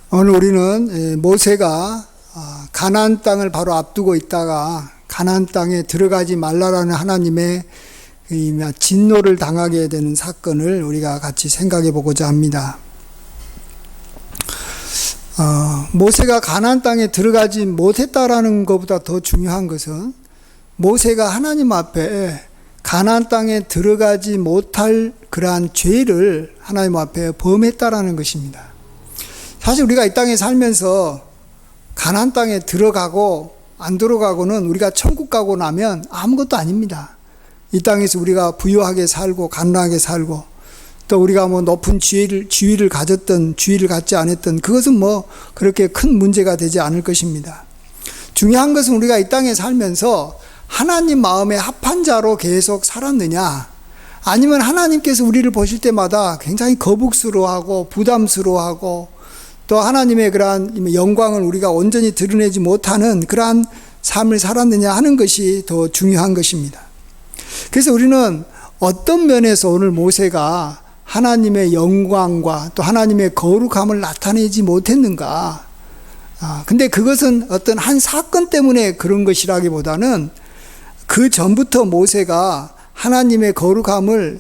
오늘 우리는 모세가 가나안 땅을 바로 앞두고 있다가 가나안 땅에 들어가지 말라라는 하나님의 진노를 당하게 되는 사건을 우리가 같이 생각해 보고자 합니다. 모세가 가나안 땅에 들어가지 못했다라는 것보다 더 중요한 것은 모세가 하나님 앞에 가나안 땅에 들어가지 못할 그러한 죄를 하나님 앞에 범했다라는 것입니다. 사실 우리가 이 땅에 살면서 가나안 땅에 들어가고 안 들어가고는 우리가 천국 가고 나면 아무것도 아닙니다. 이 땅에서 우리가 부유하게 살고 가난하게 살고 또 우리가 높은 지위를 가졌던 지위를 갖지 않았던 그것은 그렇게 큰 문제가 되지 않을 것입니다. 중요한 것은 우리가 이 땅에 살면서 하나님 마음에 합한 자로 계속 살았느냐, 아니면 하나님께서 우리를 보실 때마다 굉장히 거북스러워하고 부담스러워하고 또 하나님의 그러한 영광을 우리가 온전히 드러내지 못하는 그러한 삶을 살았느냐 하는 것이 더 중요한 것입니다. 그래서 우리는 어떤 면에서 오늘 모세가 하나님의 영광과 또 하나님의 거룩함을 나타내지 못했는가? 근데 그것은 어떤 한 사건 때문에 그런 것이라기보다는 그 전부터 모세가 하나님의 거룩함을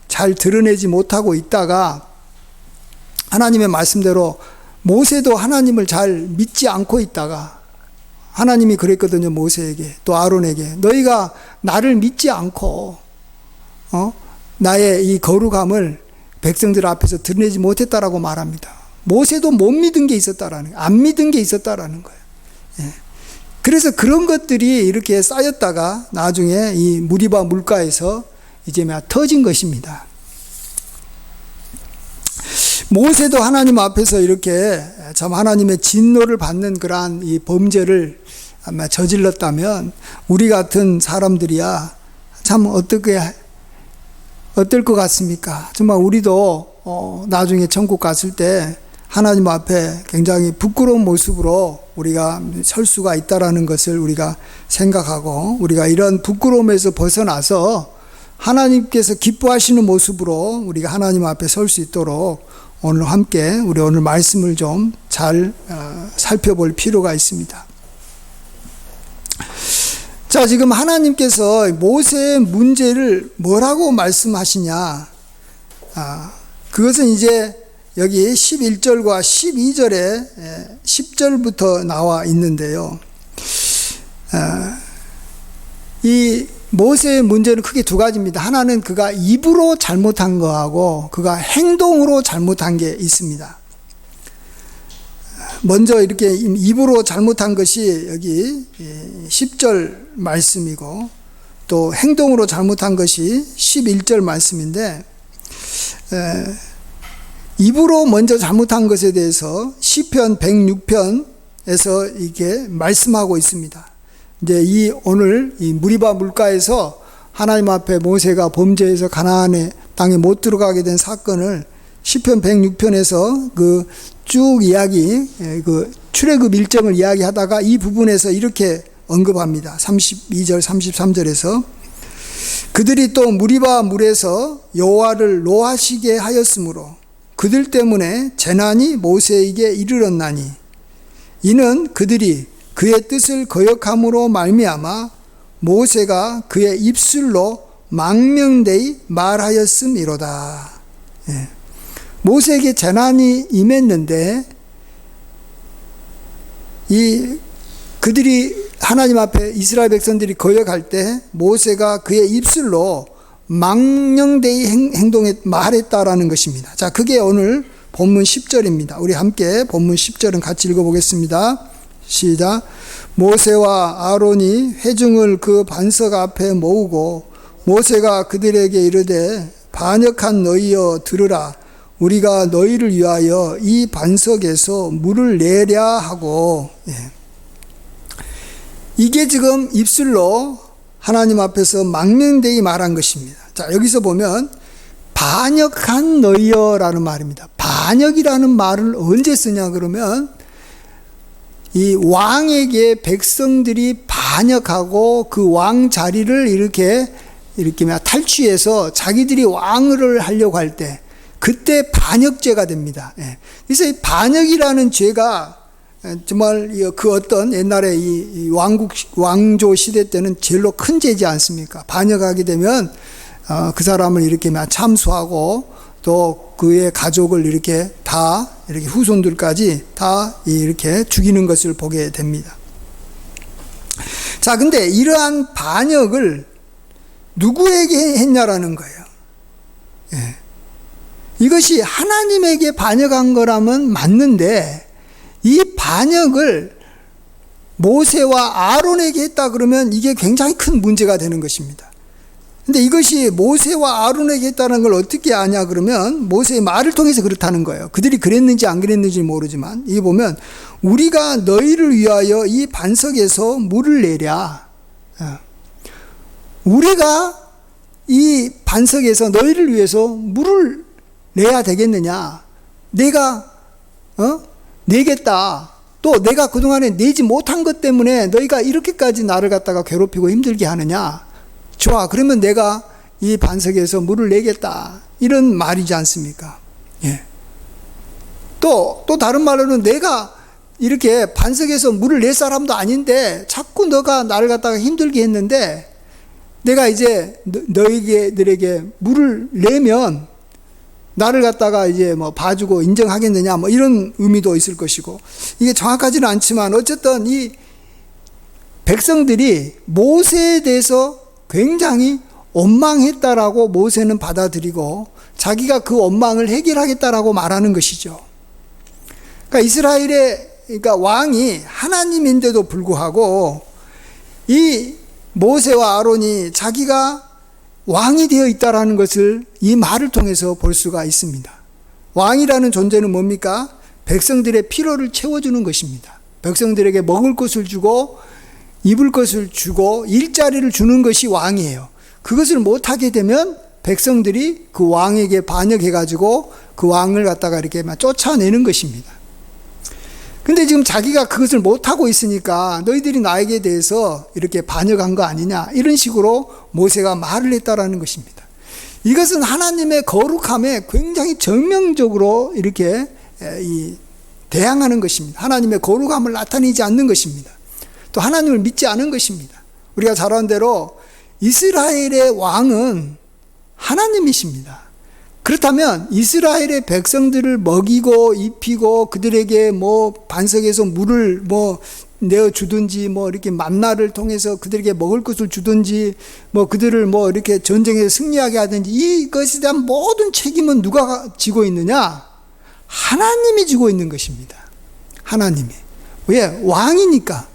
잘 드러내지 못하고 있다가 하나님의 말씀대로 모세도 하나님을 잘 믿지 않고 있다가 하나님이 그랬거든요. 모세에게 또 아론에게 너희가 나를 믿지 않고 나의 이 거룩함을 백성들 앞에서 드러내지 못했다라고 말합니다. 모세도 못 믿은 게 있었다라는 거예요. 안 믿은 게 있었다라는 거예요. 그래서 그런 것들이 이렇게 쌓였다가 나중에 이 무리바 물가에서 이제 터진 것입니다. 모세도 하나님 앞에서 이렇게 참 하나님의 진노를 받는 그러한 이 범죄를 아마 저질렀다면 우리 같은 사람들이야 참 어떨 것 같습니까? 정말 우리도 나중에 천국 갔을 때 하나님 앞에 굉장히 부끄러운 모습으로 우리가 설 수가 있다라는 것을 우리가 생각하고 우리가 이런 부끄러움에서 벗어나서 하나님께서 기뻐하시는 모습으로 우리가 하나님 앞에 설 수 있도록 오늘 함께 우리 오늘 말씀을 좀 잘 살펴볼 필요가 있습니다. 자, 지금 하나님께서 모세의 문제를 뭐라고 말씀하시냐? 그것은 이제 여기 11절과 12절에 10절부터 나와 있는데요. 이 모세의 문제는 크게 두 가지입니다. 하나는 그가 입으로 잘못한 거하고 그가 행동으로 잘못한 게 있습니다. 먼저 이렇게 입으로 잘못한 것이 여기 10절 말씀이고 또 행동으로 잘못한 것이 11절 말씀인데 입으로 먼저 잘못한 것에 대해서 시편 106편에서 이게 말씀하고 있습니다. 이제 오늘 이 무리바 물가에서 하나님 앞에 모세가 범죄해서 가나안의 땅에 못 들어가게 된 사건을 시편 106편에서 그 쭉 이야기, 그 출애굽 일정을 이야기하다가 이 부분에서 이렇게 언급합니다. 32절, 33절에서 그들이 또 무리바 물에서 여호와를 노하시게 하였으므로 그들 때문에 재난이 모세에게 이르렀나니 이는 그들이 그의 뜻을 거역함으로 말미암아 모세가 그의 입술로 망명되이 말하였음이로다. 모세에게 재난이 임했는데 그들이 하나님 앞에 이스라엘 백성들이 거역할 때 모세가 그의 입술로 망령되이 말했다라는 것입니다. 자, 그게 오늘 본문 10절입니다. 우리 함께 본문 10절은 같이 읽어보겠습니다. 시작. 모세와 아론이 회중을 그 반석 앞에 모으고 모세가 그들에게 이르되 반역한 너희여 들으라. 우리가 너희를 위하여 이 반석에서 물을 내랴 하고 이게 지금 입술로 하나님 앞에서 망명되이 말한 것입니다. 자, 여기서 보면 반역한 너희여라는 말입니다. 반역이라는 말을 언제 쓰냐 그러면 이 왕에게 백성들이 반역하고 그 왕 자리를 이렇게 탈취해서 자기들이 왕을 하려고 할 때 그때 반역죄가 됩니다. 예. 그래서 이 반역이라는 죄가 정말 그 어떤 옛날에 이 왕조 시대 때는 제일로 큰 죄지 않습니까? 반역하게 되면 그 사람을 이렇게 참수하고 또 그의 가족을 이렇게 다 이렇게 후손들까지 다 이렇게 죽이는 것을 보게 됩니다. 자, 근데 이러한 반역을 누구에게 했냐라는 거예요. 예. 이것이 하나님에게 반역한 거라면 맞는데 이 반역을 모세와 아론에게 했다 그러면 이게 굉장히 큰 문제가 되는 것입니다. 근데 이것이 모세와 아론에게 했다는 걸 어떻게 아냐 그러면 모세의 말을 통해서 그렇다는 거예요. 그들이 그랬는지 안 그랬는지 모르지만 이게 보면 우리가 너희를 위하여 이 반석에서 물을 내랴. 우리가 이 반석에서 너희를 위해서 물을 내야 되겠느냐. 내가 내겠다. 또 내가 그동안에 내지 못한 것 때문에 너희가 이렇게까지 나를 갖다가 괴롭히고 힘들게 하느냐. 좋아, 그러면 내가 이 반석에서 물을 내겠다. 이런 말이지 않습니까? 예. 또 다른 말로는 내가 이렇게 반석에서 물을 낼 사람도 아닌데 자꾸 너가 나를 갖다가 힘들게 했는데 내가 이제 너희들에게 물을 내면 나를 갖다가 이제 뭐 봐주고 인정하겠느냐 뭐 이런 의미도 있을 것이고 이게 정확하지는 않지만 어쨌든 이 백성들이 모세에 대해서 굉장히 원망했다라고 모세는 받아들이고 자기가 그 원망을 해결하겠다라고 말하는 것이죠. 그러니까 그러니까 왕이 하나님인데도 불구하고 이 모세와 아론이 자기가 왕이 되어 있다라는 것을 이 말을 통해서 볼 수가 있습니다. 왕이라는 존재는 뭡니까? 백성들의 필요를 채워주는 것입니다. 백성들에게 먹을 것을 주고 입을 것을 주고 일자리를 주는 것이 왕이에요. 그것을 못하게 되면 백성들이 그 왕에게 반역해가지고 그 왕을 갖다가 이렇게 쫓아내는 것입니다. 근데 지금 자기가 그것을 못하고 있으니까 너희들이 나에게 대해서 이렇게 반역한 거 아니냐 이런 식으로 모세가 말을 했다라는 것입니다. 이것은 하나님의 거룩함에 굉장히 정명적으로 이렇게 대항하는 것입니다. 하나님의 거룩함을 나타내지 않는 것입니다. 또 하나님을 믿지 않은 것입니다. 우리가 잘 아는 대로 이스라엘의 왕은 하나님이십니다. 그렇다면 이스라엘의 백성들을 먹이고 입히고 그들에게 뭐 반석에서 물을 뭐 내어 주든지 뭐 이렇게 만나를 통해서 그들에게 먹을 것을 주든지 뭐 그들을 뭐 이렇게 전쟁에서 승리하게 하든지 이것에 대한 모든 책임은 누가 지고 있느냐? 하나님이 지고 있는 것입니다. 하나님이. 왜? 왕이니까.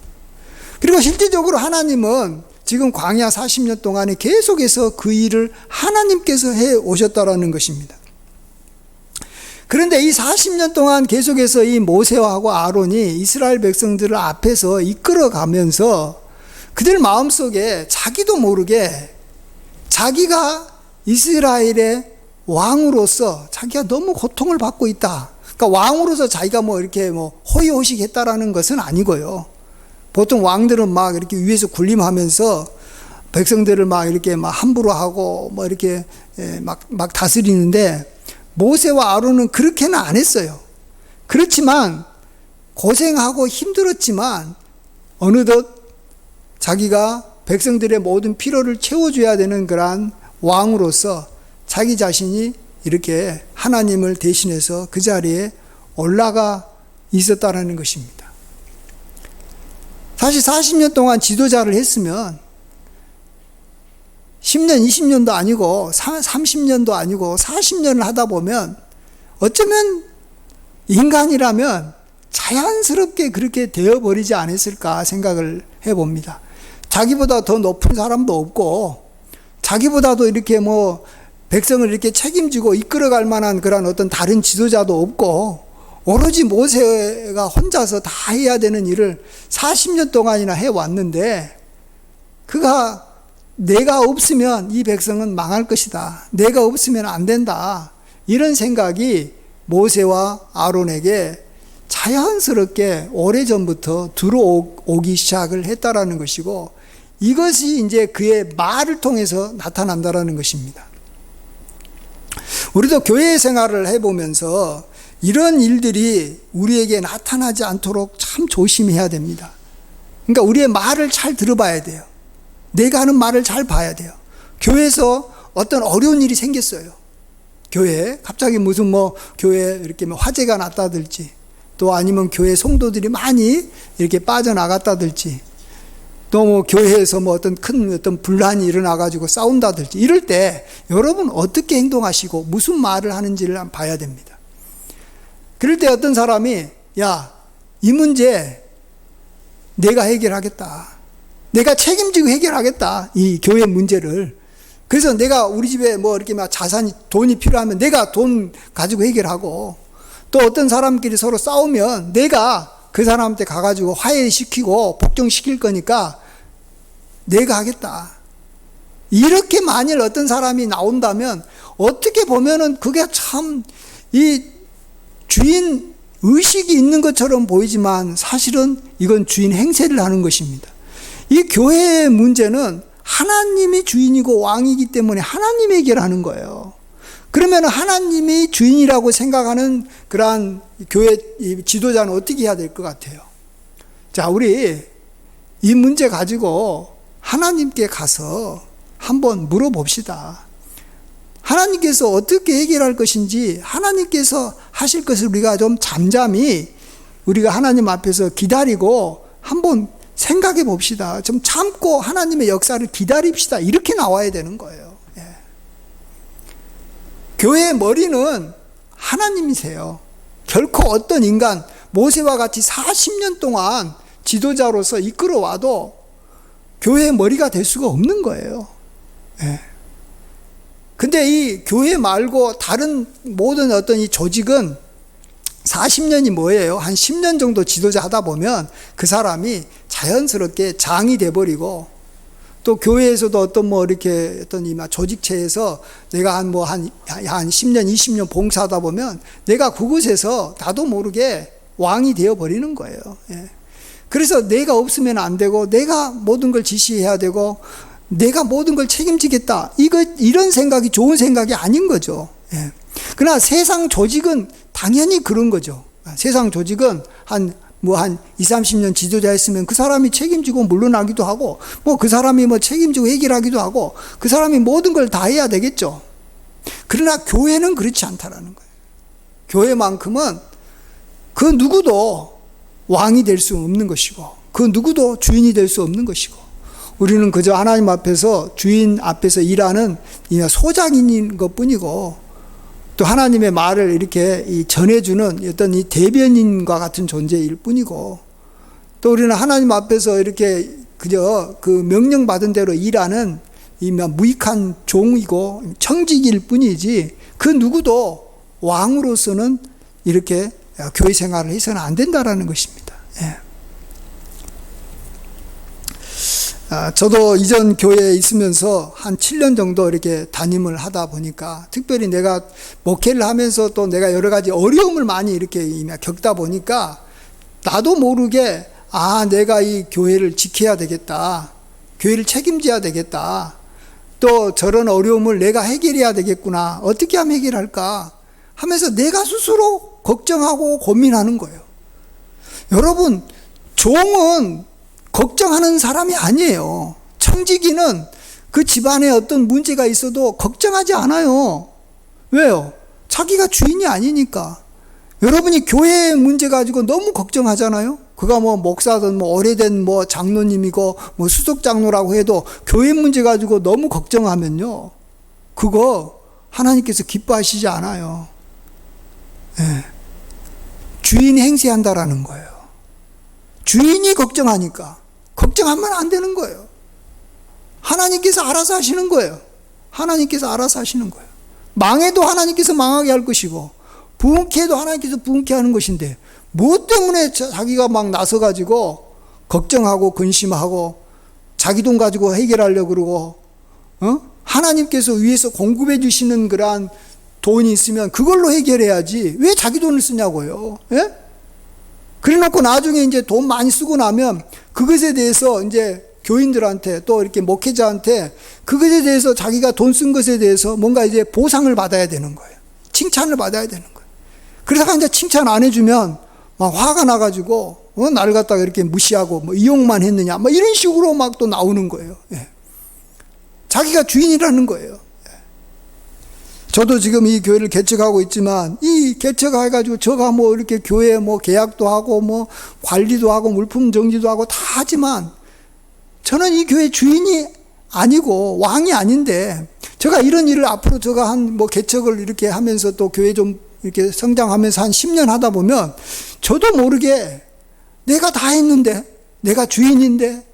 그리고 실제적으로 하나님은 지금 광야 40년 동안에 계속해서 그 일을 하나님께서 해 오셨다라는 것입니다. 그런데 이 40년 동안 계속해서 이 모세하고 아론이 이스라엘 백성들을 앞에서 이끌어가면서 그들 마음속에 자기도 모르게 자기가 이스라엘의 왕으로서 자기가 너무 고통을 받고 있다. 그러니까 왕으로서 자기가 뭐 이렇게 뭐 호의호식했다라는 것은 아니고요. 보통 왕들은 막 이렇게 위에서 군림하면서 백성들을 막 이렇게 막 함부로 하고 뭐 이렇게 막 다스리는데 모세와 아론은 그렇게는 안 했어요. 그렇지만 고생하고 힘들었지만 어느덧 자기가 백성들의 모든 필요를 채워줘야 되는 그러한 왕으로서 자기 자신이 이렇게 하나님을 대신해서 그 자리에 올라가 있었다라는 것입니다. 사실 40년 동안 지도자를 했으면 10년, 20년도 아니고 30년도 아니고 40년을 하다 보면 어쩌면 인간이라면 자연스럽게 그렇게 되어버리지 않았을까 생각을 해봅니다. 자기보다 더 높은 사람도 없고 자기보다도 이렇게 뭐 백성을 이렇게 책임지고 이끌어갈 만한 그런 어떤 다른 지도자도 없고 오로지 모세가 혼자서 다 해야 되는 일을 40년 동안이나 해왔는데 그가 내가 없으면 이 백성은 망할 것이다. 내가 없으면 안 된다. 이런 생각이 모세와 아론에게 자연스럽게 오래전부터 들어오기 시작을 했다라는 것이고 이것이 이제 그의 말을 통해서 나타난다라는 것입니다. 우리도 교회 생활을 해보면서 이런 일들이 우리에게 나타나지 않도록 참 조심해야 됩니다. 그러니까 우리의 말을 잘 들어봐야 돼요. 내가 하는 말을 잘 봐야 돼요. 교회에서 어떤 어려운 일이 생겼어요. 교회에 갑자기 무슨 교회에 이렇게 화재가 났다든지, 또 아니면 교회 성도들이 많이 이렇게 빠져나갔다든지, 또 교회에서 어떤 큰 분란이 일어나가지고 싸운다든지, 이럴 때 여러분 어떻게 행동하시고 무슨 말을 하는지를 한번 봐야 됩니다. 그럴 때 어떤 사람이, 야, 이 문제 내가 해결하겠다. 내가 책임지고 해결하겠다. 이 교회 문제를. 그래서 내가 우리 집에 이렇게 자산이, 돈이 필요하면 내가 돈 가지고 해결하고, 또 어떤 사람끼리 서로 싸우면 내가 그 사람한테 가가지고 화해시키고 복종시킬 거니까 내가 하겠다. 이렇게 만일 어떤 사람이 나온다면 어떻게 보면은 그게 참 이 주인 의식이 있는 것처럼 보이지만 사실은 이건 주인 행세를 하는 것입니다. 이 교회의 문제는 하나님이 주인이고 왕이기 때문에 하나님이 해결하는 거예요. 그러면 하나님이 주인이라고 생각하는 그러한 교회 지도자는 어떻게 해야 될 것 같아요? 자, 우리 이 문제 가지고 하나님께 가서 한번 물어봅시다. 하나님께서 어떻게 해결할 것인지, 하나님께서 하실 것을 우리가 좀 잠잠히 우리가 하나님 앞에서 기다리고 한번 생각해 봅시다. 좀 참고 하나님의 역사를 기다립시다. 이렇게 나와야 되는 거예요. 예. 교회의 머리는 하나님이세요. 결코 어떤 인간, 모세와 같이 40년 동안 지도자로서 이끌어와도 교회의 머리가 될 수가 없는 거예요. 예. 근데 이 교회 말고 다른 모든 어떤 이 조직은 40년이 뭐예요? 한 10년 정도 지도자 하다 보면 그 사람이 자연스럽게 장이 돼버리고, 또 교회에서도 어떤 이렇게 어떤 이 조직체에서 내가 한 10년, 20년 봉사하다 보면 내가 그곳에서 나도 모르게 왕이 되어버리는 거예요. 예. 그래서 내가 없으면 안 되고, 내가 모든 걸 지시해야 되고, 내가 모든 걸 책임지겠다. 이런 생각이 좋은 생각이 아닌 거죠. 예. 그러나 세상 조직은 당연히 그런 거죠. 세상 조직은 한 20-30년 지도자 했으면 그 사람이 책임지고 물러나기도 하고, 그 사람이 책임지고 해결하기도 하고, 그 사람이 모든 걸 다 해야 되겠죠. 그러나 교회는 그렇지 않다라는 거예요. 교회만큼은 그 누구도 왕이 될 수 없는 것이고, 그 누구도 주인이 될 수 없는 것이고, 우리는 그저 하나님 앞에서 주인 앞에서 일하는 소장인 것 뿐이고, 또 하나님의 말을 이렇게 전해주는 어떤 이 대변인과 같은 존재일 뿐이고, 또 우리는 하나님 앞에서 이렇게 그저 그 명령받은 대로 일하는 이 무익한 종이고 청직일 뿐이지, 그 누구도 왕으로서는 이렇게 교회 생활을 해서는 안 된다라는 것입니다. 예. 저도 이전 교회에 있으면서 한 7년 정도 이렇게 담임을 하다 보니까, 특별히 내가 목회를 하면서 또 내가 여러 가지 어려움을 많이 이렇게 겪다 보니까 나도 모르게, 내가 이 교회를 지켜야 되겠다. 교회를 책임져야 되겠다. 또 저런 어려움을 내가 해결해야 되겠구나. 어떻게 하면 해결할까 하면서 내가 스스로 걱정하고 고민하는 거예요. 여러분, 종은 걱정하는 사람이 아니에요. 청지기는 그 집안에 어떤 문제가 있어도 걱정하지 않아요. 왜요? 자기가 주인이 아니니까. 여러분이 교회 문제 가지고 너무 걱정하잖아요. 그가 목사든 오래된 장로님이고 수석 장로라고 해도 교회 문제 가지고 너무 걱정하면요, 그거 하나님께서 기뻐하시지 않아요. 예. 주인이 행세한다라는 거예요. 주인이 걱정하니까 걱정하면 안 되는 거예요. 하나님께서 알아서 하시는 거예요. 하나님께서 알아서 하시는 거예요. 망해도 하나님께서 망하게 할 것이고, 부흥케 해도 하나님께서 부흥케 하는 것인데, 무엇 때문에 자기가 막 나서가지고 걱정하고 근심하고 자기 돈 가지고 해결하려고 그러고, 하나님께서 위에서 공급해 주시는 그러한 돈이 있으면 그걸로 해결해야지 왜 자기 돈을 쓰냐고요. 예? 그래 놓고 나중에 이제 돈 많이 쓰고 나면 그것에 대해서 이제 교인들한테 또 이렇게 목회자한테 그것에 대해서 자기가 돈 쓴 것에 대해서 뭔가 이제 보상을 받아야 되는 거예요. 칭찬을 받아야 되는 거예요. 그러다가 이제 칭찬 안 해주면 막 화가 나가지고 나를 갖다가 이렇게 무시하고 뭐 이용만 했느냐 뭐 이런 식으로 막 또 나오는 거예요. 예. 자기가 주인이라는 거예요. 예. 저도 지금 이 교회를 개척하고 있지만 이 개척해가지고 제가 뭐 이렇게 교회 뭐 계약도 하고 뭐 관리도 하고 물품 정지도 하고 다 하지만 저는 이 교회 주인이 아니고 왕이 아닌데 제가 이런 일을 앞으로 제가 한 뭐 개척을 이렇게 하면서 또 교회 좀 이렇게 성장하면서 한 10년 하다 보면 저도 모르게 내가 다 했는데 내가 주인인데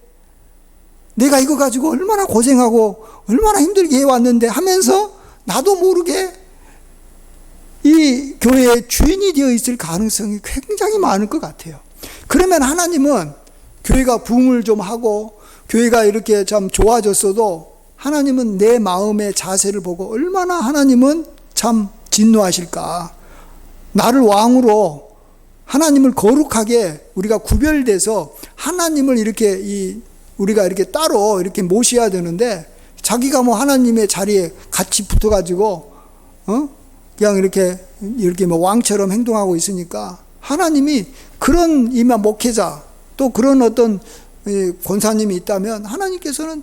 내가 이거 가지고 얼마나 고생하고 얼마나 힘들게 해왔는데 하면서 나도 모르게 이 교회의 주인이 되어 있을 가능성이 굉장히 많을 것 같아요. 그러면 하나님은 교회가 부흥을 좀 하고 교회가 이렇게 참 좋아졌어도 하나님은 내 마음의 자세를 보고 얼마나 하나님은 참 진노하실까. 나를 왕으로 하나님을 거룩하게 우리가 구별돼서 하나님을 이렇게 우리가 이렇게 따로 이렇게 모셔야 되는데 자기가 뭐 하나님의 자리에 같이 붙어가지고 그냥 이렇게 뭐 왕처럼 행동하고 있으니까 하나님이 그런 이만 목회자 또 그런 어떤 권사님이 있다면 하나님께서는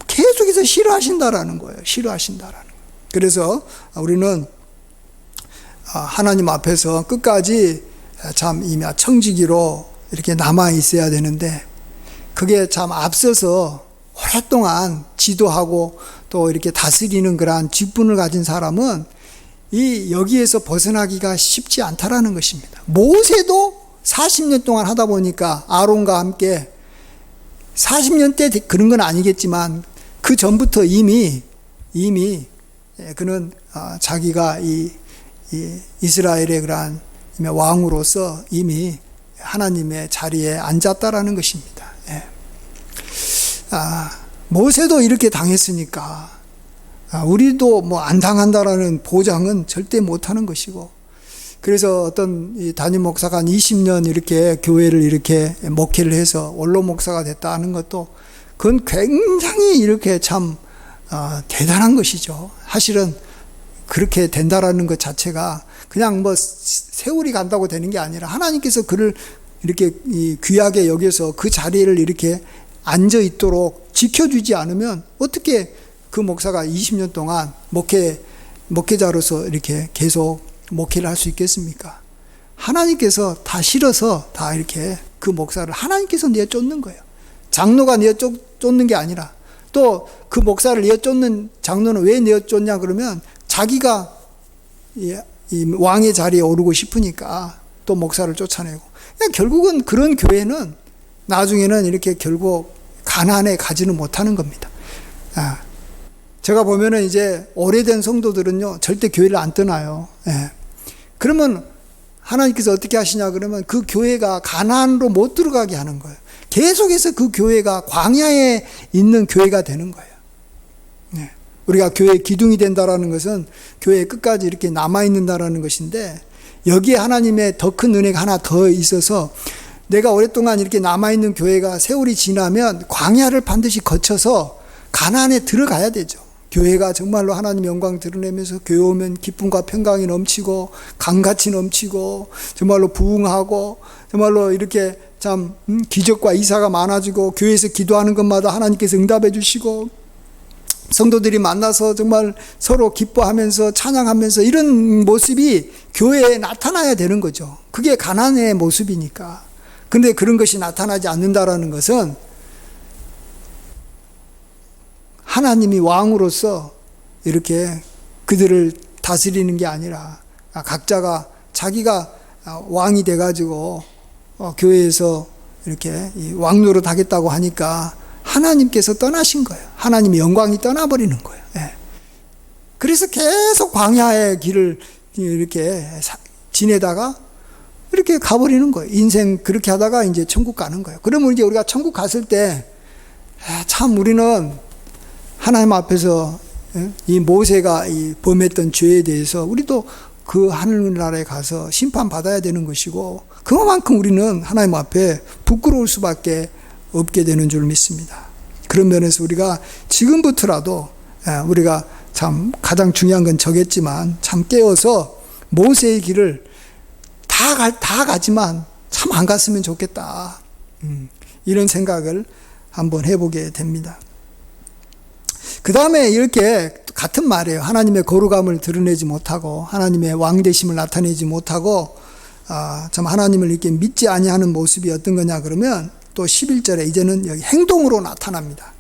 계속해서 싫어하신다라는 거예요. 싫어하신다라는 거예요. 그래서 우리는 하나님 앞에서 끝까지 참 청지기로 이렇게 남아 있어야 되는데 그게 참 앞서서 오랫동안 지도하고 또 이렇게 다스리는 그러한 직분을 가진 사람은 여기에서 벗어나기가 쉽지 않다라는 것입니다. 모세도 40년 동안 하다 보니까 아론과 함께 40년 때 그런 건 아니겠지만 그 전부터 이미 그는 자기가 이 이스라엘의 그러한 왕으로서 이미 하나님의 자리에 앉았다라는 것입니다. 예. 모세도 이렇게 당했으니까 우리도 뭐 안 당한다라는 보장은 절대 못하는 것이고, 그래서 어떤 이 담임 목사가 한 20년 이렇게 교회를 이렇게 목회를 해서 원로 목사가 됐다는 것도 그건 굉장히 이렇게 참 대단한 것이죠. 사실은 그렇게 된다라는 것 자체가 그냥 뭐 세월이 간다고 되는 게 아니라 하나님께서 그를 이렇게 귀하게 여겨서 그 자리를 이렇게 앉아 있도록 지켜주지 않으면 어떻게 그 목사가 20년 동안 목회자로서 이렇게 계속 목회를 할 수 있겠습니까? 하나님께서 다 실어서 다 이렇게 그 목사를 하나님께서 내쫓는 거예요. 장로가 내쫓는 게 아니라, 또 그 목사를 내쫓는 장로는 왜 내쫓냐 그러면 자기가 이 왕의 자리에 오르고 싶으니까 또 목사를 쫓아내고, 결국은 그런 교회는 나중에는 이렇게 결국 가난에 가지는 못하는 겁니다. 제가 보면은 이제 오래된 성도들은요 절대 교회를 안 떠나요. 그러면 하나님께서 어떻게 하시냐 그러면 그 교회가 가난으로 못 들어가게 하는 거예요. 계속해서 그 교회가 광야에 있는 교회가 되는 거예요. 우리가 교회의 기둥이 된다라는 것은 교회의 끝까지 이렇게 남아있는다라는 것인데, 여기에 하나님의 더 큰 은혜가 하나 더 있어서 내가 오랫동안 이렇게 남아있는 교회가 세월이 지나면 광야를 반드시 거쳐서 가나안에 들어가야 되죠. 교회가 정말로 하나님 영광 드러내면서 교회 오면 기쁨과 평강이 넘치고 강같이 넘치고 정말로 부흥하고 정말로 이렇게 참 기적과 이사가 많아지고 교회에서 기도하는 것마다 하나님께서 응답해 주시고 성도들이 만나서 정말 서로 기뻐하면서 찬양하면서 이런 모습이 교회에 나타나야 되는 거죠. 그게 가나안의 모습이니까. 그런데 그런 것이 나타나지 않는다라는 것은 하나님이 왕으로서 이렇게 그들을 다스리는 게 아니라 각자가 자기가 왕이 돼가지고 교회에서 이렇게 왕노릇 하겠다고 하니까 하나님께서 떠나신 거예요. 하나님의 영광이 떠나버리는 거예요. 그래서 계속 광야의 길을 이렇게 지내다가 이렇게 가버리는 거예요. 인생 그렇게 하다가 이제 천국 가는 거예요. 그러면 이제 우리가 천국 갔을 때 참 우리는 하나님 앞에서 이 모세가 범했던 죄에 대해서 우리도 그 하늘나라에 가서 심판받아야 되는 것이고, 그만큼 우리는 하나님 앞에 부끄러울 수밖에 없게 되는 줄 믿습니다. 그런 면에서 우리가 지금부터라도 우리가 참 가장 중요한 건 저겠지만 참 깨어서 모세의 길을 다 가지만 참 안 갔으면 좋겠다. 이런 생각을 한번 해보게 됩니다. 그 다음에 이렇게 같은 말이에요. 하나님의 거룩함을 드러내지 못하고 하나님의 왕되심을 나타내지 못하고 참 하나님을 이렇게 믿지 아니하는 모습이 어떤 거냐 그러면 또 11절에 이제는 여기 행동으로 나타납니다.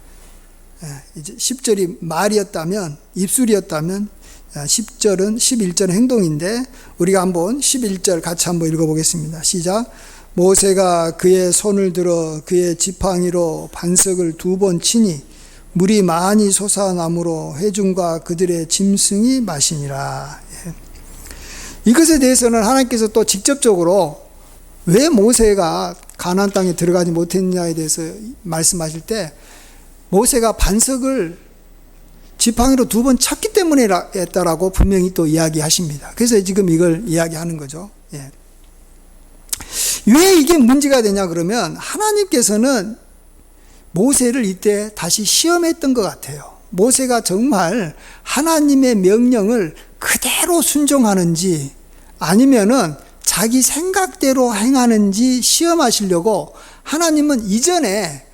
이제 10절이 말이었다면 입술이었다면 10절은 11절은 행동인데 우리가 한번 11절 같이 한번 읽어보겠습니다. 시작. 모세가 그의 손을 들어 그의 지팡이로 반석을 2번 치니 물이 많이 솟아나므로 회중과 그들의 짐승이 마시니라. 이것에 대해서는 하나님께서 또 직접적으로 왜 모세가 가나안 땅에 들어가지 못했냐에 대해서 말씀하실 때 모세가 반석을 지팡이로 2번 쳤기 때문에 했다라고 분명히 또 이야기하십니다. 그래서 지금 이걸 이야기하는 거죠. 왜 이게 문제가 되냐 그러면 하나님께서는 모세를 이때 다시 시험했던 것 같아요. 모세가 정말 하나님의 명령을 그대로 순종하는지 아니면은 자기 생각대로 행하는지 시험하시려고 하나님은 이전에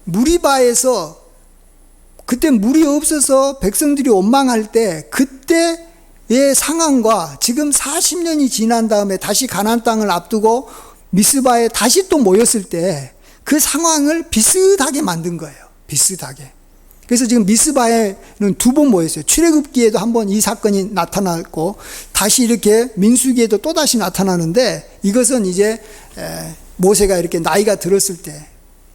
무리바에서 그때 물이 없어서 백성들이 원망할 때 그때의 상황과 지금 40년이 지난 다음에 다시 가나안 땅을 앞두고 미스바에 다시 또 모였을 때 그 상황을 비슷하게 만든 거예요. 비슷하게. 그래서 지금 미스바에는 2번 모였어요. 출애굽기에도 한번 이 사건이 나타났고 다시 이렇게 민수기에도 또다시 나타나는데 이것은 이제 모세가 이렇게 나이가 들었을 때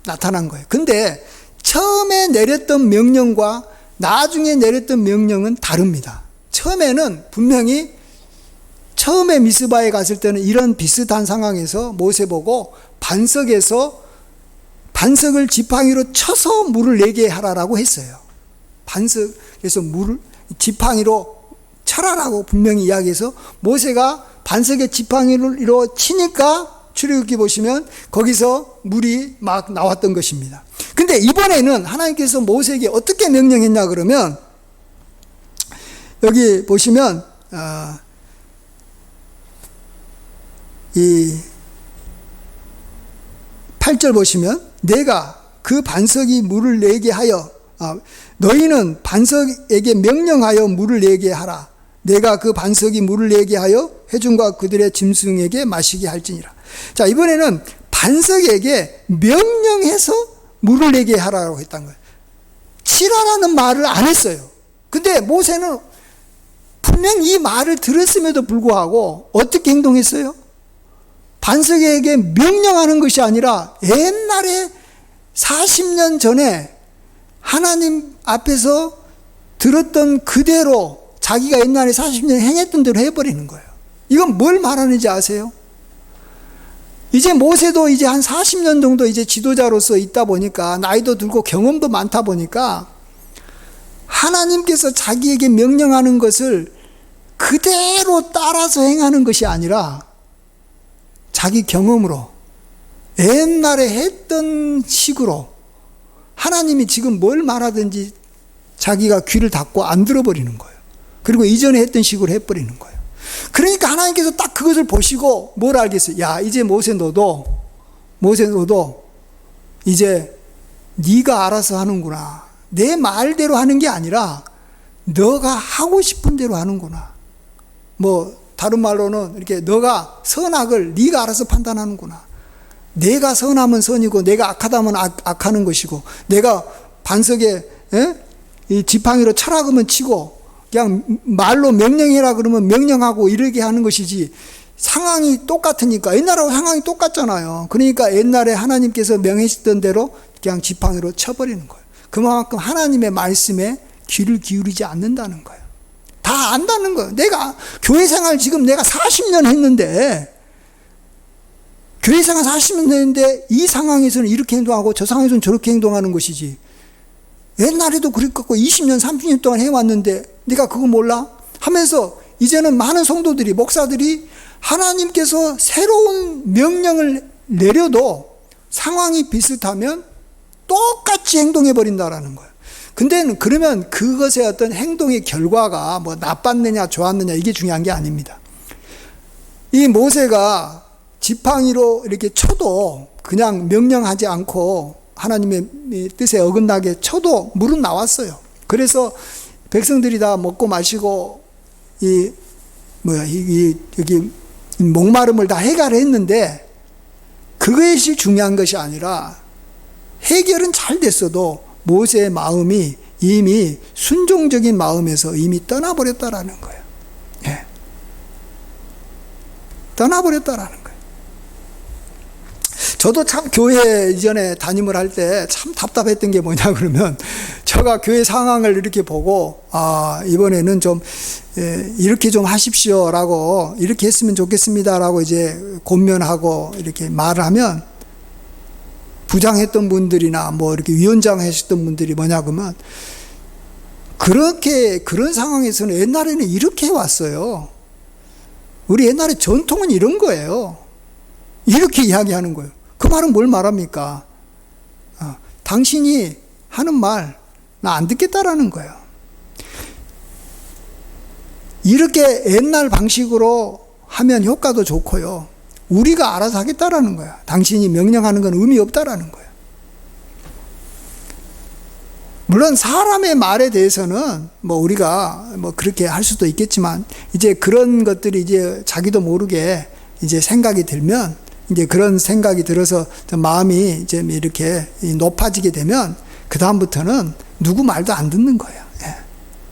나타난 거예요. 근데 처음에 내렸던 명령과 나중에 내렸던 명령은 다릅니다. 처음에는 분명히 처음에 미스바에 갔을 때는 이런 비슷한 상황에서 모세 보고 반석을 지팡이로 쳐서 물을 내게 하라라고 했어요. 반석에서 물을 지팡이로 쳐라라고 분명히 이야기해서 모세가 반석에 지팡이로 치니까 출애굽기 보시면 거기서 물이 막 나왔던 것입니다. 근데 이번에는 하나님께서 모세에게 어떻게 명령했냐 그러면 여기 보시면 이 8절 보시면 내가 그 반석이 물을 내게 하여 너희는 반석에게 명령하여 물을 내게 하라. 내가 그 반석이 물을 내게 하여 회중과 그들의 짐승에게 마시게 할지니라. 자, 이번에는 반석에게 명령해서 물을 내게 하라고 했던 거예요. 치라라는 말을 안 했어요. 근데 모세는 분명 이 말을 들었음에도 불구하고 어떻게 행동했어요? 반석에게 명령하는 것이 아니라 옛날에 40년 전에 하나님 앞에서 들었던 그대로 자기가 옛날에 40년 행했던 대로 해버리는 거예요. 이건 뭘 말하는지 아세요? 이제 모세도 이제 한 40년 정도 이제 지도자로서 있다 보니까 나이도 들고 경험도 많다 보니까 하나님께서 자기에게 명령하는 것을 그대로 따라서 행하는 것이 아니라 자기 경험으로 옛날에 했던 식으로 하나님이 지금 뭘 말하든지 자기가 귀를 닫고 안 들어버리는 거예요. 그리고 이전에 했던 식으로 해버리는 거예요. 그러니까 하나님께서 딱 그것을 보시고 뭘 알겠어요? 야, 이제 모세 너도 이제 네가 알아서 하는구나. 내 말대로 하는 게 아니라 너가 하고 싶은 대로 하는구나. 다른 말로는 이렇게 너가 선악을 네가 알아서 판단하는구나. 내가 선하면 선이고 내가 악하다면 악하는 것이고 내가 반석에 이 지팡이로 쳐라 그러면 치고 그냥 말로 명령해라 그러면 명령하고 이러게 하는 것이지 상황이 똑같으니까 옛날하고 상황이 똑같잖아요. 그러니까 옛날에 하나님께서 명하셨던 대로 그냥 지팡이로 쳐버리는 거예요. 그만큼 하나님의 말씀에 귀를 기울이지 않는다는 거예요. 다 안다는 거예요. 내가 교회 생활 지금 내가 40년 했는데 교회 생활 40년 했는데 이 상황에서는 이렇게 행동하고 저 상황에서는 저렇게 행동하는 것이지 옛날에도 그랬고 20년 30년 동안 해왔는데 네가 그거 몰라? 하면서 이제는 많은 성도들이 목사들이 하나님께서 새로운 명령을 내려도 상황이 비슷하면 똑같이 행동해 버린다라는 거예요. 근데 그러면 그것의 어떤 행동의 결과가 뭐 나빴느냐 좋았느냐 이게 중요한 게 아닙니다. 이 모세가 지팡이로 이렇게 쳐도 그냥 명령하지 않고 하나님의 뜻에 어긋나게 쳐도 물은 나왔어요. 그래서 백성들이 다 먹고 마시고 여기 목마름을 다 해결했는데 그것이 중요한 것이 아니라 해결은 잘 됐어도 모세의 마음이 이미 순종적인 마음에서 이미 떠나버렸다라는 거예요. 예. 떠나버렸다라는 거예요. 저도 참 교회 이전에 담임을 할 때 참 답답했던 게 뭐냐 그러면 제가 교회 상황을 이렇게 보고 이번에는 좀 이렇게 좀 하십시오라고 이렇게 했으면 좋겠습니다라고 이제 권면하고 이렇게 말을 하면 부장했던 분들이나 뭐 이렇게 위원장 하셨던 분들이 뭐냐 그러면 그런 상황에서는 옛날에는 이렇게 해왔어요. 우리 옛날에 전통은 이런 거예요. 이렇게 이야기하는 거예요. 그 말은 뭘 말합니까? 당신이 하는 말 나 안 듣겠다라는 거예요. 이렇게 옛날 방식으로 하면 효과도 좋고요. 우리가 알아서 하겠다라는 거예요. 당신이 명령하는 건 의미 없다라는 거예요. 물론 사람의 말에 대해서는 뭐 우리가 뭐 그렇게 할 수도 있겠지만 이제 그런 것들이 이제 자기도 모르게 이제 생각이 들면 이제 그런 생각이 들어서 마음이 이제 이렇게 높아지게 되면 그다음부터는 누구 말도 안 듣는 거예요. 예.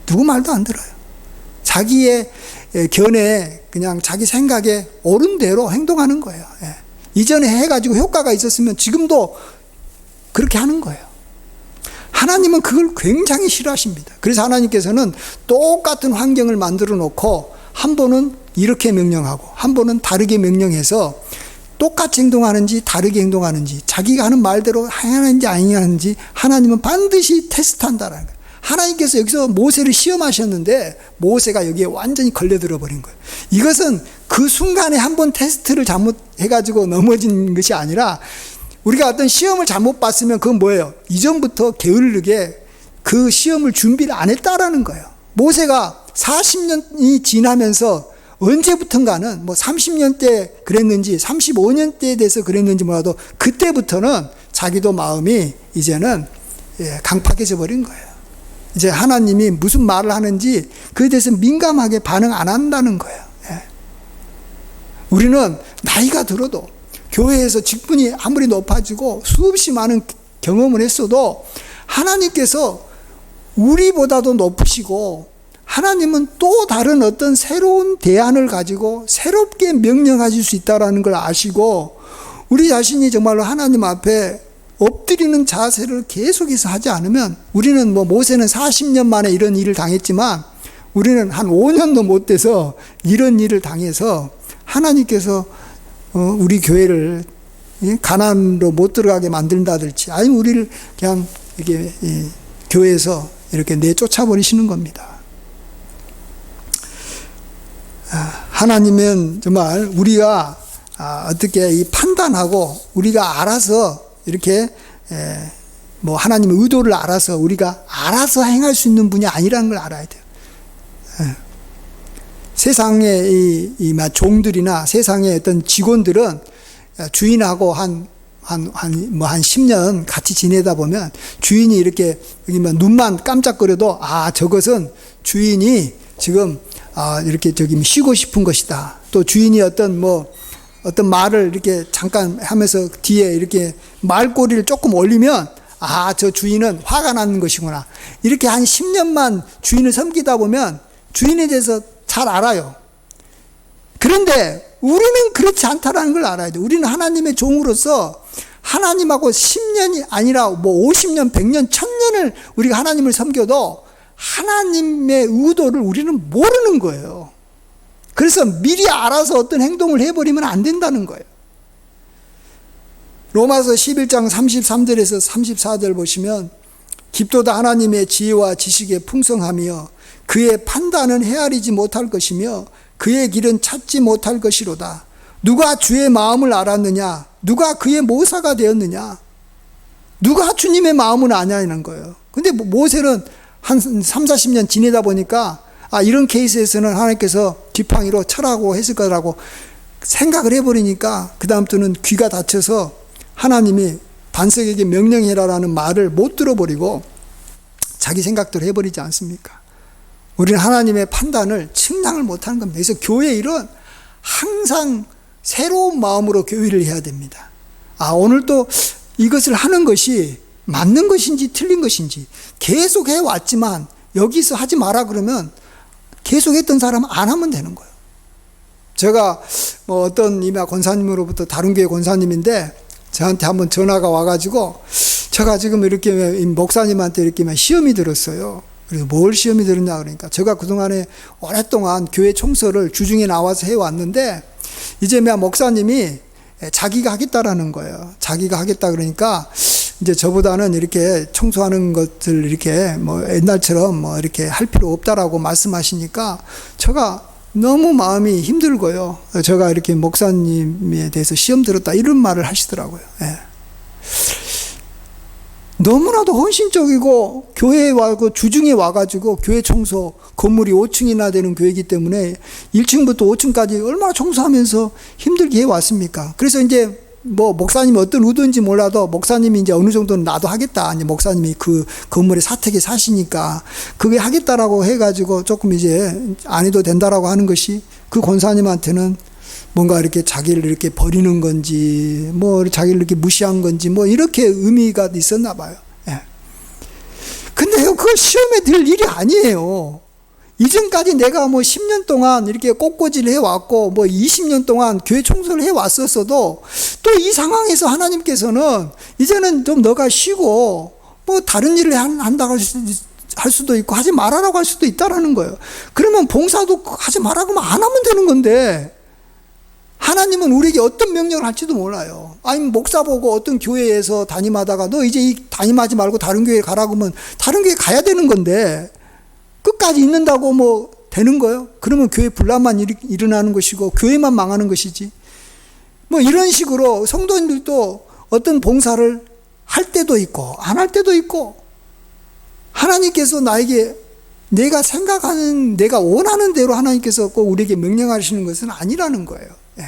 누구 말도 안 들어요. 자기의 견해에 그냥 자기 생각에 옳은 대로 행동하는 거예요. 예. 이전에 해가지고 효과가 있었으면 지금도 그렇게 하는 거예요. 하나님은 그걸 굉장히 싫어하십니다. 그래서 하나님께서는 똑같은 환경을 만들어 놓고 한 번은 이렇게 명령하고 한 번은 다르게 명령해서 똑같이 행동하는지 다르게 행동하는지 자기가 하는 말대로 하는지 아니하는지 하나님은 반드시 테스트한다라는 거예요. 하나님께서 여기서 모세를 시험하셨는데 모세가 여기에 완전히 걸려들어 버린 거예요. 이것은 그 순간에 한 번 테스트를 잘못해가지고 넘어진 것이 아니라 우리가 어떤 시험을 잘못 봤으면 그건 뭐예요? 이전부터 게으르게 그 시험을 준비를 안 했다라는 거예요. 모세가 40년이 지나면서 언제부턴가는 뭐 30년 때 그랬는지 35년 때에 대해서 그랬는지 몰라도 그때부터는 자기도 마음이 이제는 강팍해져 버린 거예요. 이제 하나님이 무슨 말을 하는지 그에 대해서 민감하게 반응 안 한다는 거예요. 우리는 나이가 들어도 교회에서 직분이 아무리 높아지고 수없이 많은 경험을 했어도 하나님께서 우리보다도 높으시고 하나님은 또 다른 어떤 새로운 대안을 가지고 새롭게 명령하실 수 있다는 걸 아시고 우리 자신이 정말로 하나님 앞에 엎드리는 자세를 계속해서 하지 않으면 우리는 뭐 모세는 40년 만에 이런 일을 당했지만 우리는 한 5년도 못 돼서 이런 일을 당해서 하나님께서 우리 교회를 가나안으로 못 들어가게 만든다든지 아니면 우리를 그냥 이렇게 교회에서 이렇게 내쫓아 버리시는 겁니다. 하나님은 정말 우리가 어떻게 이 판단하고 우리가 알아서 이렇게 뭐 하나님의 의도를 알아서 우리가 알아서 행할 수 있는 분이 아니라는 걸 알아야 돼요. 세상의 이 종들이나 세상의 어떤 직원들은 주인하고 한 10년 같이 지내다 보면 주인이 이렇게 눈만 깜짝거려도 저것은 주인이 지금 이렇게 쉬고 싶은 것이다. 또 주인이 어떤 말을 이렇게 잠깐 하면서 뒤에 이렇게 말꼬리를 조금 올리면 저 주인은 화가 나는 것이구나. 이렇게 한 10년만 주인을 섬기다 보면 주인에 대해서 잘 알아요. 그런데 우리는 그렇지 않다라는 걸 알아야 돼요. 우리는 하나님의 종으로서 하나님하고 10년이 아니라 50년, 100년, 1000년을 우리가 하나님을 섬겨도 하나님의 의도를 우리는 모르는 거예요. 그래서 미리 알아서 어떤 행동을 해버리면 안 된다는 거예요. 로마서 11장 33절에서 34절 보시면 깊도다 하나님의 지혜와 지식에 풍성하며 그의 판단은 헤아리지 못할 것이며 그의 길은 찾지 못할 것이로다. 누가 주의 마음을 알았느냐? 누가 그의 모사가 되었느냐? 누가 주님의 마음은 아냐는 거예요. 근데 모세는 한 3, 40년 지내다 보니까 이런 케이스에서는 하나님께서 지팡이로 쳐라고 했을 거라고 생각을 해버리니까 그 다음부터는 귀가 닫혀서 하나님이 반석에게 명령해라라는 말을 못 들어버리고 자기 생각대로 해버리지 않습니까? 우리는 하나님의 판단을 측량을 못하는 겁니다. 그래서 교회 일은 항상 새로운 마음으로 교회를 해야 됩니다. 오늘 또 이것을 하는 것이 맞는 것인지 틀린 것인지 계속 해왔지만 여기서 하지 마라 그러면 계속 했던 사람은 안 하면 되는 거예요. 제가 어떤 이마 권사님으로부터 다른 교회 권사님인데 저한테 한번 전화가 와가지고 제가 지금 이렇게 목사님한테 이렇게 시험이 들었어요. 그래서 뭘 시험이 들었냐 그러니까 제가 그동안에 오랫동안 교회 청소를 주중에 나와서 해왔는데 이제 목사님이 자기가 하겠다라는 거예요. 자기가 하겠다 그러니까 이제 저보다는 이렇게 청소하는 것들 이렇게 옛날처럼 이렇게 할 필요 없다라고 말씀하시니까 제가 너무 마음이 힘들고요. 제가 이렇게 목사님에 대해서 시험 들었다 이런 말을 하시더라고요. 예. 너무나도 헌신적이고 교회에 와고 주중에 와가지고 교회 청소 건물이 5층이나 되는 교회이기 때문에 1층부터 5층까지 얼마나 청소하면서 힘들게 해왔습니까? 그래서 이제 목사님이 어떤 의도인지 몰라도 목사님이 이제 어느 정도는 나도 하겠다. 이제 목사님이 그 건물에 사택에 사시니까 그게 하겠다라고 해가지고 조금 이제 안 해도 된다라고 하는 것이 그 권사님한테는 뭔가 이렇게 자기를 이렇게 버리는 건지 자기를 이렇게 무시한 건지 이렇게 의미가 있었나 봐요. 예. 근데요, 그거 시험에 들 일이 아니에요. 이전까지 내가 10년 동안 이렇게 꽃꽂이를 해왔고 20년 동안 교회 청소를 해왔었어도 또 이 상황에서 하나님께서는 이제는 좀 너가 쉬고 다른 일을 한다고 할 수도 있고 하지 말아라고 할 수도 있다라는 거예요. 그러면 봉사도 하지 말라고 하면 안 하면 되는 건데 하나님은 우리에게 어떤 명령을 할지도 몰라요. 아니면 목사 보고 어떤 교회에서 담임하다가 너 이제 담임하지 말고 다른 교회에 가라고 하면 다른 교회에 가야 되는 건데 끝까지 있는다고 되는 거예요? 그러면 교회 분란만 일어나는 것이고 교회만 망하는 것이지. 이런 식으로 성도님들도 어떤 봉사를 할 때도 있고 안 할 때도 있고 하나님께서 나에게 내가 생각하는 내가 원하는 대로 하나님께서 꼭 우리에게 명령하시는 것은 아니라는 거예요. 예.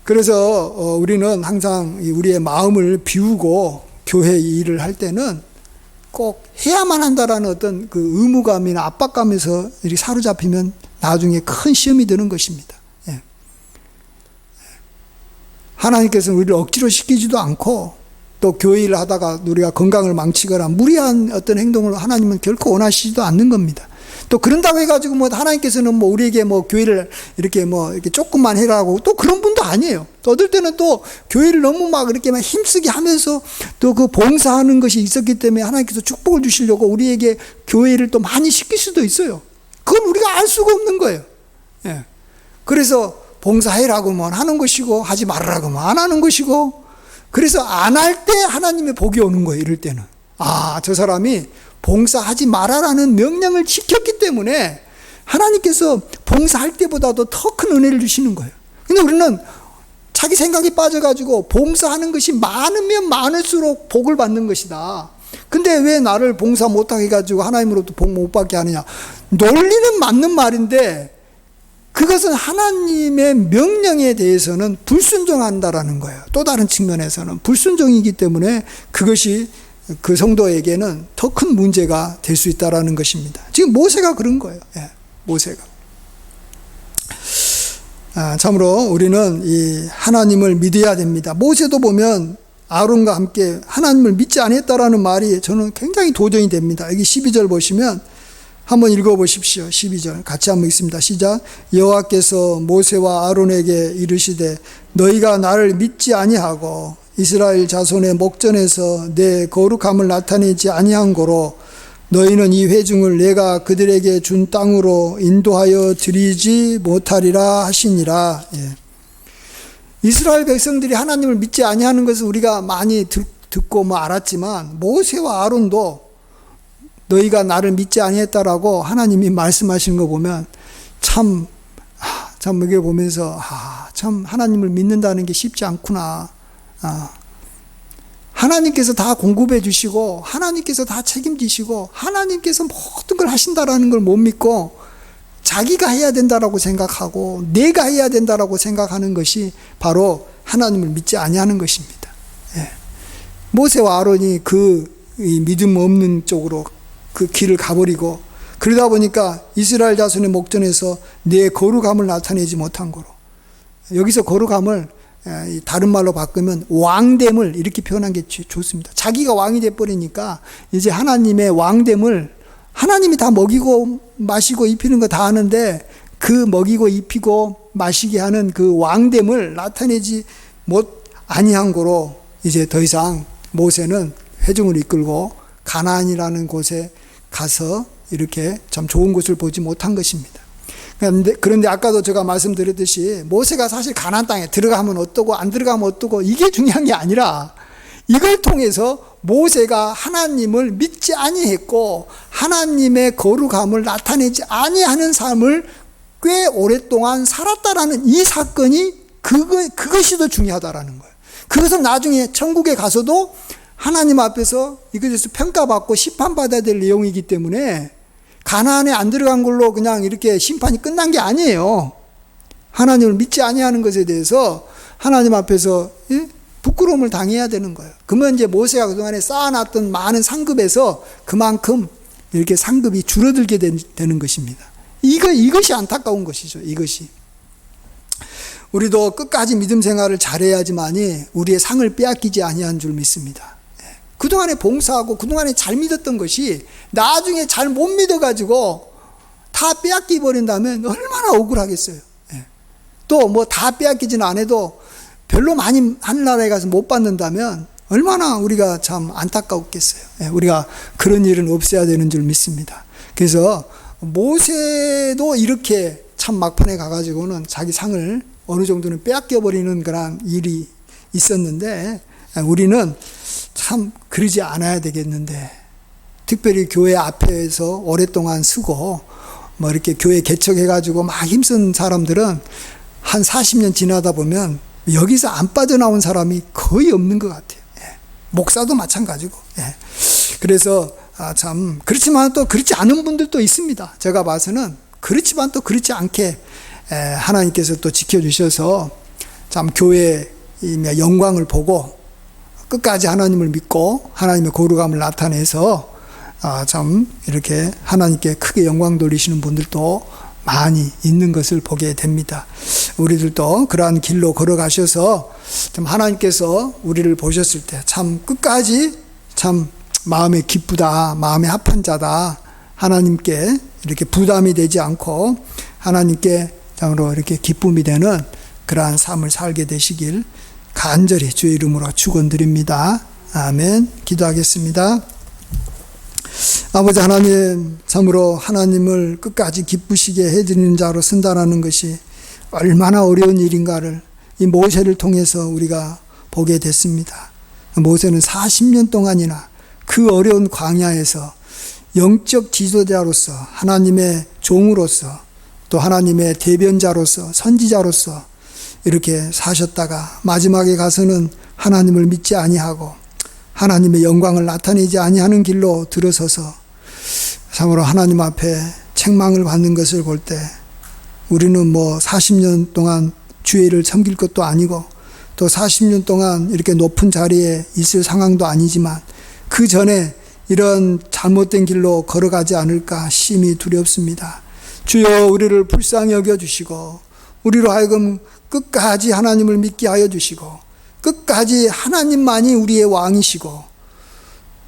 그래서 우리는 항상 우리의 마음을 비우고 교회 일을 할 때는 꼭 해야만 한다라는 어떤 그 의무감이나 압박감에서 이렇게 사로잡히면 나중에 큰 시험이 되는 것입니다. 예. 하나님께서는 우리를 억지로 시키지도 않고 또 교회 일을 하다가 우리가 건강을 망치거나 무리한 어떤 행동을 하나님은 결코 원하시지도 않는 겁니다. 또 그런다고 해가지고 하나님께서는 우리에게 교회를 이렇게 이렇게 조금만 해라고 또 그런 분도 아니에요. 또 어떨 때는 또 교회를 너무 이렇게 힘쓰게 하면서 또 그 봉사하는 것이 있었기 때문에 하나님께서 축복을 주시려고 우리에게 교회를 또 많이 시킬 수도 있어요. 그건 우리가 알 수가 없는 거예요. 예. 그래서 봉사해라고 하는 것이고 하지 말라고 안 하는 것이고 그래서 안 할 때 하나님의 복이 오는 거예요. 이럴 때는 저 사람이 봉사하지 말아라는 명령을 지켰기 때문에 하나님께서 봉사할 때보다도 더 큰 은혜를 주시는 거예요. 근데 우리는 자기 생각에 빠져가지고 봉사하는 것이 많으면 많을수록 복을 받는 것이다. 근데 왜 나를 봉사 못하게 해가지고 하나님으로부터 복 못 받게 하느냐. 논리는 맞는 말인데 그것은 하나님의 명령에 대해서는 불순종한다라는 거예요. 또 다른 측면에서는 불순종이기 때문에 그것이 그 성도에게는 더 큰 문제가 될 수 있다라는 것입니다. 지금 모세가 그런 거예요. 예, 모세가. 참으로 우리는 이 하나님을 믿어야 됩니다. 모세도 보면 아론과 함께 하나님을 믿지 않았다라는 말이 저는 굉장히 도전이 됩니다. 여기 12절 보시면 한번 읽어보십시오. 12절 같이 한번 읽습니다. 시작. 여호와께서 모세와 아론에게 이르시되 너희가 나를 믿지 아니하고 이스라엘 자손의 목전에서 내 거룩함을 나타내지 아니한 고로 너희는 이 회중을 내가 그들에게 준 땅으로 인도하여 드리지 못하리라 하시니라. 예. 이스라엘 백성들이 하나님을 믿지 아니하는 것을 우리가 많이 듣고 알았지만 모세와 아론도 너희가 나를 믿지 아니했다라고 하나님이 말씀하시는 거 보면 참 이게 보면서 참 하나님을 믿는다는 게 쉽지 않구나. 하나님께서 다 공급해 주시고 하나님께서 다 책임지시고 하나님께서 모든 걸 하신다라는 걸 못 믿고 자기가 해야 된다라고 생각하고 내가 해야 된다라고 생각하는 것이 바로 하나님을 믿지 아니하는 것입니다. 예. 모세와 아론이 이 믿음 없는 쪽으로 그 길을 가버리고 그러다 보니까 이스라엘 자손의 목전에서 내 거룩함을 나타내지 못한 거로, 여기서 거룩함을 다른 말로 바꾸면 왕됨을 이렇게 표현한 게 좋습니다. 자기가 왕이 돼버리니까 이제 하나님의 왕됨을 하나님이 다 먹이고 마시고 입히는 거 다 하는데 그 먹이고 입히고 마시게 하는 그 왕됨을 나타내지 아니한 거로 이제 더 이상 모세는 회중을 이끌고 가나안이라는 곳에 가서 이렇게 참 좋은 곳을 보지 못한 것입니다. 그런데 아까도 제가 말씀드렸듯이 모세가 사실 가나안 땅에 들어가면 어떠고 안 들어가면 어떠고 이게 중요한 게 아니라 이걸 통해서 모세가 하나님을 믿지 아니했고 하나님의 거룩함을 나타내지 아니하는 삶을 꽤 오랫동안 살았다라는 이 사건이 그것이 더 중요하다라는 거예요. 그것은 나중에 천국에 가서도 하나님 앞에서 이것에서 평가받고 심판받아야 될 내용이기 때문에 가나안에 안 들어간 걸로 그냥 이렇게 심판이 끝난 게 아니에요. 하나님을 믿지 아니하는 것에 대해서 하나님 앞에서 부끄러움을 당해야 되는 거예요. 그러면 이제 모세가 그동안에 쌓아놨던 많은 상급에서 그만큼 이렇게 상급이 줄어들게 되는 것입니다. 이것이 안타까운 것이죠. 이것이. 우리도 끝까지 믿음 생활을 잘해야지만이 우리의 상을 빼앗기지 아니한 줄 믿습니다. 그동안에 봉사하고 그동안에 잘 믿었던 것이 나중에 잘 못 믿어가지고 다 빼앗기 버린다면 얼마나 억울하겠어요. 또 뭐 다 빼앗기지는 않아도 별로 많이 하늘나라에 가서 못 받는다면 얼마나 우리가 참 안타까웠겠어요. 우리가 그런 일은 없어야 되는 줄 믿습니다. 그래서 모세도 이렇게 참 막판에 가가지고는 자기 상을 어느 정도는 빼앗겨버리는 그런 일이 있었는데 우리는 참 그러지 않아야 되겠는데, 특별히 교회 앞에서 오랫동안 쓰고 뭐 이렇게 교회 개척해가지고 막 힘쓴 사람들은 한 40년 지나다 보면 여기서 안 빠져나온 사람이 거의 없는 것 같아요. 목사도 마찬가지고. 그래서 참 그렇지만 또 그렇지 않은 분들도 있습니다. 제가 봐서는 그렇지만 또 그렇지 않게 하나님께서 또 지켜주셔서 참 교회의 영광을 보고 끝까지 하나님을 믿고 하나님의 거룩함을 나타내서 참 이렇게 하나님께 크게 영광 돌리시는 분들도 많이 있는 것을 보게 됩니다. 우리들도 그러한 길로 걸어가셔서 참 하나님께서 우리를 보셨을 때 참 끝까지 참 마음에 기쁘다, 마음에 합한 자다, 하나님께 이렇게 부담이 되지 않고 하나님께 참으로 이렇게 기쁨이 되는 그러한 삶을 살게 되시길 간절히 주의 이름으로 축원드립니다. 아멘. 기도하겠습니다. 아버지 하나님, 참으로 하나님을 끝까지 기쁘시게 해드리는 자로 쓴다라는 것이 얼마나 어려운 일인가를 이 모세를 통해서 우리가 보게 됐습니다. 모세는 40년 동안이나 그 어려운 광야에서 영적 지도자로서, 하나님의 종으로서, 또 하나님의 대변자로서, 선지자로서 이렇게 사셨다가 마지막에 가서는 하나님을 믿지 아니하고 하나님의 영광을 나타내지 아니하는 길로 들어서서 참으로 하나님 앞에 책망을 받는 것을 볼 때 우리는 뭐 40년 동안 주의를 섬길 것도 아니고 또 40년 동안 이렇게 높은 자리에 있을 상황도 아니지만 그 전에 이런 잘못된 길로 걸어가지 않을까 심히 두렵습니다. 주여 우리를 불쌍히 여겨주시고 우리로 하여금 끝까지 하나님을 믿게 하여 주시고 끝까지 하나님만이 우리의 왕이시고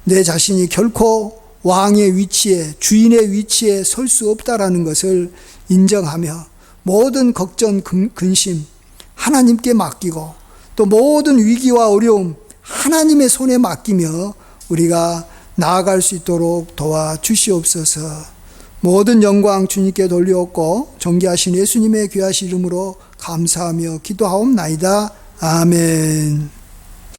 내 자신이 결코 왕의 위치에, 주인의 위치에 설 수 없다라는 것을 인정하며 모든 걱정, 근심 하나님께 맡기고 또 모든 위기와 어려움 하나님의 손에 맡기며 우리가 나아갈 수 있도록 도와주시옵소서. 모든 영광 주님께 돌려옵고 존귀하신 예수님의 귀하신 이름으로 감사하며 기도하옵나이다. 아멘.